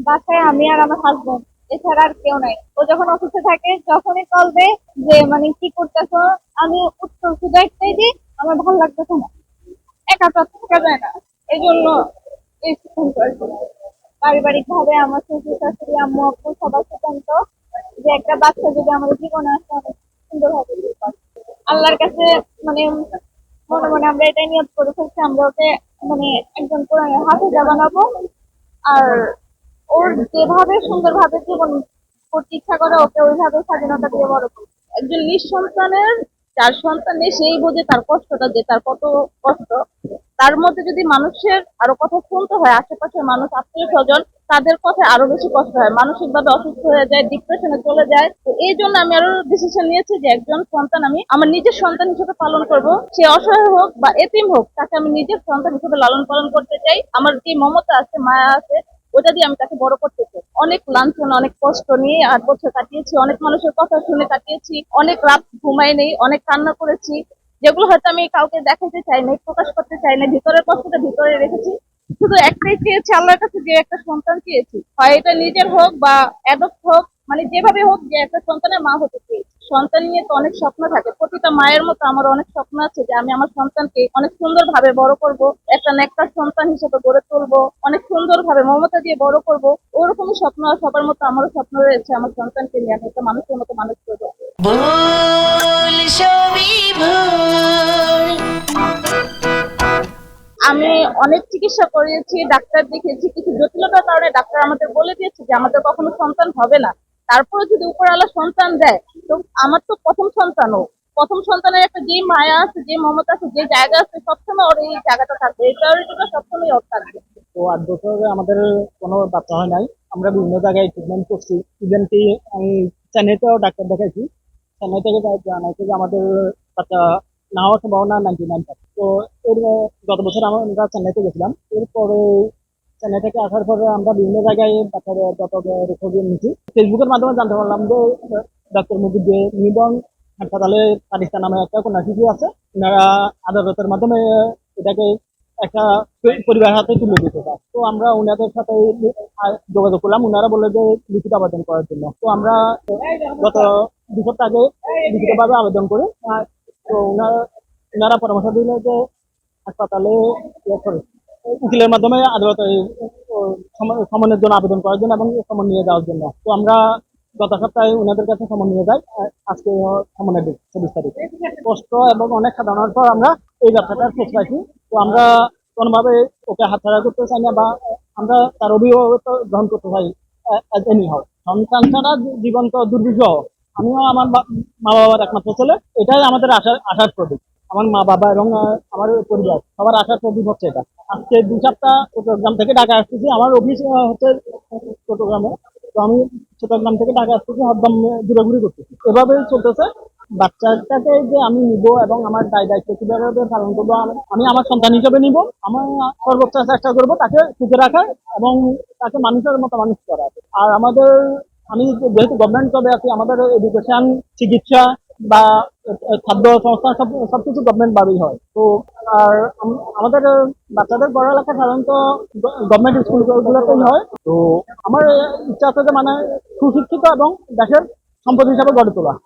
বাসায় আমি আর আমার হাজবেন্ড, এছাড়া আর কেউ নাই। ও যখন অফিসে থাকে যখনই কল দেয় যে মানে কি করতেছো, আমি উত্তর শুধু একটাই দিই, আমার ভালো লাগতেছে না, একা তো আর থাকা যায় না। এই জন্য এই সিদ্ধান্ত আর কি। পারিবারিক ভাবে আমার শ্বশুর শাশুড়ি আম্মু আব্বু সবার সিদ্ধান্ত যে একটা বাচ্চা যদি আমাদের জীবনে আসে অনেক সুন্দর হবে। আল্লাহর কাছে মানে মনে মনে আমরা এটাই নিয়ত করে ফেলছি, আমরা ওকে মানে একজন কোরআনের হাফেজা বানাবো। আর ওর যেভাবে সুন্দরভাবে জীবন করতে ইচ্ছা করে ওকে ওইভাবে স্বাধীনতা দিয়ে বড় করবে। একজন নিঃসন্তানের, যার সন্তান নেই সেই বোঝে তার কষ্টটা, যে তার কত কষ্ট। তার মধ্যে যদি মানুষের আরো কথা শুনতে হয়, আশেপাশের মানুষ আত্মীয় স্বজন তাদের কথায় আরো বেশি কষ্ট হয়, মানসিক ভাবে অসুস্থ হয়ে যায়, ডিপ্রেশনে চলে যায়। তো এই জন্য আমি আরো ডিসিশন নিয়েছি যে একজন সন্তান আমি আমার নিজের সন্তান হিসেবে পালন করব। সে অসহায় হোক বা এতিম হোক, তাকে আমি নিজের সন্তান হিসেবে লালন পালন করতে চাই। আমার যে মমতা আছে, মায়া আছে, ওটা দিয়ে আমি তাকে বড় করতে চাই। অনেক লাঞ্ছনা, অনেক কষ্ট নিয়ে 8 বছর কাটিয়েছি, অনেক মানুষের কথা শুনে কাটিয়েছি, অনেক রাত ঘুমাই নেই, অনেক কান্না করেছি, যেগুলো হয়তো আমি কাউকে দেখাতে চাই না, প্রকাশ করতে চাই না, ভিতরের কষ্টটা ভিতরে রেখেছি। শুধু একটাই চেয়েছি আল্লাহর কাছে, যে একটা সন্তান চেয়েছি, হয় এটা নিজের হোক বা অ্যাডপ্ট হোক, মানে যেভাবে হোক, যে একটা সন্তানের মা হতে চেয়েছি। সন্তান নিয়ে তো অনেক স্বপ্ন থাকে, প্রতিটা মায়ের মতো আমার অনেক স্বপ্ন আছে যে আমি আমার সন্তানকে অনেক সুন্দর ভাবে বড় করব, একটা নেককার সন্তান হিসেবে গড়ে তুলবো, অনেক সুন্দর ভাবে মমতা দিয়ে বড় করব। ওরকমই স্বপ্ন সবার মতো আমারও স্বপ্ন রয়েছে, আমার সন্তানকে নিয়ে আমি একটা মানুষের মতো মানুষ করবো। ভুল সবই ভুল। আমি অনেক চিকিৎসা করিয়েছি, ডাক্তার দেখিয়েছি, কিছু জটিলতার কারণে ডাক্তার আমাদের বলে দিয়েছে যে আমাদের কখনো সন্তান হবে না। তারপরে যদি উপরওয়ালা সন্তান দেয়, তো আমার তো প্রথম সন্তানও, প্রথম সন্তানের একটা যে মায়া আছে, যে মমতা আছে, যে জায়গা আছে, সবসময় ওর এই জায়গাটা থাকবে, এই প্রায়োরিটিটা সবসময় ওর থাকবে। তো 8 বছর আমাদের কোনো বাচ্চা হয় নাই। আমরা বিভিন্ন জায়গায় ট্রিটমেন্ট করছি, ইভেন কি আমি চেন্নাইতেও ডাক্তার দেখাইছি। চেন্নাই থেকে জানাইছে যে আমাদের বাচ্চা না হওয়ার সম্ভাবনা 99। তো এর গত বছর আমরা চেন্নাইতে গেছিলাম। এরপরে চেন্নাই থেকে আসার পরে আমরা বিভিন্ন জায়গায় বাচ্চাদের যত রেকর্ড নিয়েছি। ফেসবুকের মাধ্যমে জানতে পারলাম যে ডক্টর মুজিব নিবন হাসপাতালে পাকিস্তান নামে একটা কন্যা শিশু আছে। ওনারা আদালতের মাধ্যমে এটাকে একটা পরিবার হাতে তুলে দিতে চায়। তো আমরা ওনাদের সাথে যোগাযোগ করলাম, ওনারা বললো যে লিখিত আবেদন করার জন্য। তো আমরা গত 2 সপ্তাহ আগে লিখিতভাবে আবেদন করি। তো ওনারা পরামর্শ দিল যে হাসপাতালে উকিলের মাধ্যমে আদালতে সমনের জন্য আবেদন করার জন্য এবং সমন নিয়ে যাওয়ার জন্য। তো আমরা গত সপ্তাহে ওনাদের কাছে সমন নিয়ে যাই। আজকে সমনের ডেট 24 তারিখ। কষ্ট এবং অনেক সাধনার পর আমরা এই ব্যবসাটার শেষ পাইছি। তো আমরা কোনোভাবে ওকে হাতছাড়া করতে চাই না, বা আমরা তার অভিভাবকত্ব গ্রহণ করতে চাই। এনি হোক, সন্তান ছাড়া জীবন তো দুর্বিষহ। আমিও আমার মা বাবার একমাত্র ছেলে, এটাই আমাদের আশার প্রতীক। আমার মা বাবা এবং আমার পরিবার সবার আশার প্রতীক হচ্ছে এটা। আজকে 2 সপ্তাহ চট্টগ্রাম থেকে ঢাকা আসতেছি, আমার অফিস হচ্ছে চট্টগ্রামে। তো আমি চট্টগ্রাম থেকে ঢাকা আসতেছি, হরদম ঘুরাঘুরি করতেছি, এভাবেই চলতেছে। বাচ্চাটাকে যে আমি নিব এবং আমার দায়িত্ব কিভাবে পালন করবো, আমি আমার সন্তান হিসেবে নিব। আমার সর্বোচ্চ চেষ্টা করবো তাকে সুখে রাখার এবং তাকে মানুষের মতো মানুষ করার। আর আমাদের, আমি যেহেতু গভর্নমেন্ট জবে আছি, আমাদের এডুকেশন, চিকিৎসা বা খাদ্য সংস্থা সবকিছু গভর্নমেন্ট ভাবেই হয়। তো আর আমাদের বাচ্চাদের পড়ালেখা সাধারণত গভর্নমেন্ট স্কুলগুলোতেই হয়। তো আমার ইচ্ছা আছে যে মানে সুশিক্ষিত এবং দেশের সম্পদ হিসাবে গড়ে তোলা।